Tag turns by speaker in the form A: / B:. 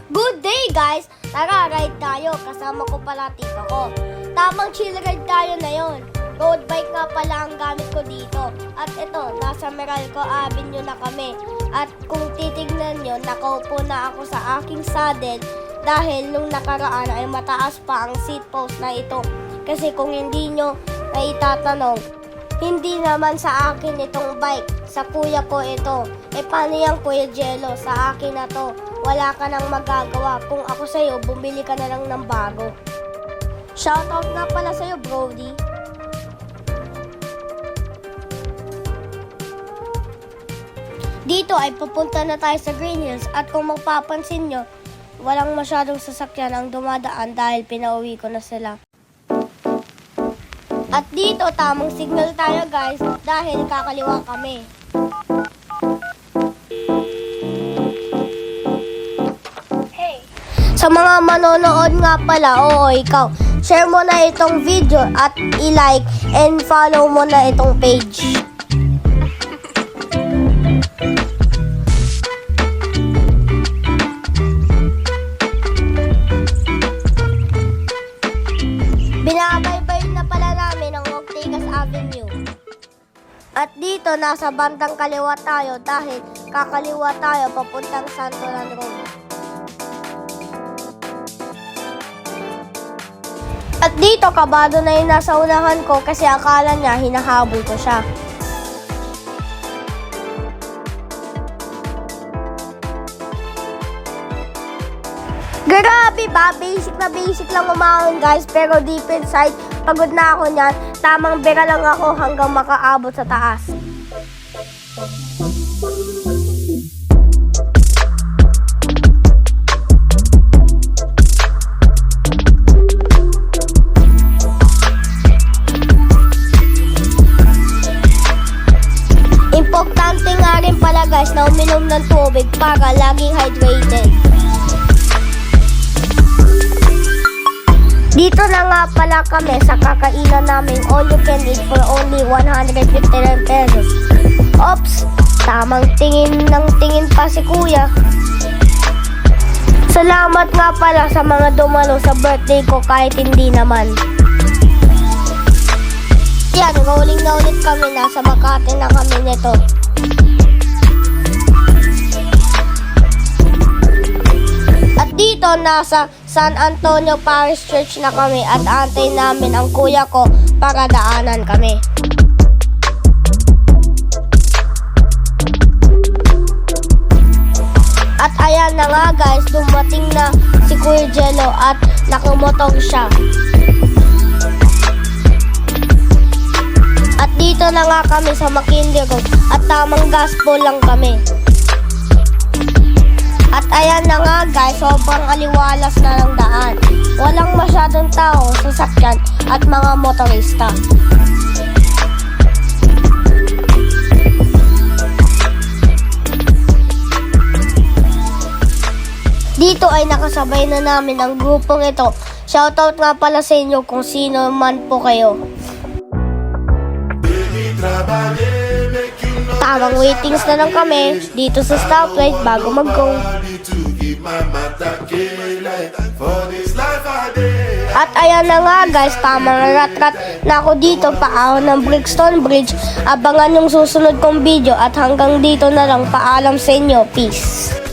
A: Good day guys! Tara, ride tayo. Kasama ko pala tito ko. Tamang chill ride tayo na yon. Road bike nga pala ang gamit ko dito. At ito, nasa Meralco Avenue na kami. At kung titignan nyo, nakaupo na ako sa aking saddle dahil nung nakaraan ay mataas pa ang seat post na ito. Kasi kung hindi nyo naitatanong, hindi naman sa akin itong bike. Sa kuya ko ito. Paano yan, Kuya Jello? Sa akin na to. Wala ka nang magagawa. Kung ako sa'yo, bumili ka na lang ng bago. Shoutout nga pala sa'yo, Brody. Dito ay pupunta na tayo sa Green Hills at kung mapapansin nyo, walang masyadong sasakyan ang dumadaan dahil pinauwi ko na sila. At dito, tamang signal tayo guys dahil kakaliwa kami. Sa mga manonood nga pala, oo ikaw, share mo na itong video at i-like and follow mo na itong page. Binabaybay na pala namin ang Ortigas Avenue. At dito, nasa bandang kaliwa tayo dahil kakaliwa tayo papuntang Santolan Road. At dito, kabado na yung nasa unahan ko kasi akala niya hinahabol ko siya. Grabe ba? Basic lang umahon guys. Pero deep inside, pagod na ako niyan. Tamang bira lang ako hanggang makaabot sa taas. Importante nga rin pala guys na uminom ng tubig para laging hydrated. Dito na nga pala kami sa kakainan namin all you can eat for only 159 pesos. Ops! Tamang tingin ng tingin pa si kuya. Salamat nga pala sa mga dumalo sa birthday ko kahit hindi naman. Yan, rolling na ulit kami. Nasa Makati na kami nito. At dito, nasa San Antonio Parish Church na kami at antay namin ang kuya ko para daanan kami. At ayan na nga guys, dumating na si Kuya Jello at nakamotor siya. At dito na nga kami sa McKinley Road at tamang gaspol lang kami. At ayan na nga guys, sobrang aliwalas na ng daan. Walang masyadong tao, sasakyan at mga motorista. Dito ay nakasabay na namin ang grupong ito. Shoutout nga pala sa inyo kung sino man po kayo. Tamang waitings na lang kami dito sa stoplight bago mag-go. At ayan na nga guys, tamang rat-rat na ako dito paahon ng Brixton Bridge. Abangan yung susunod kong video at hanggang dito na lang, paalam sa inyo. Peace!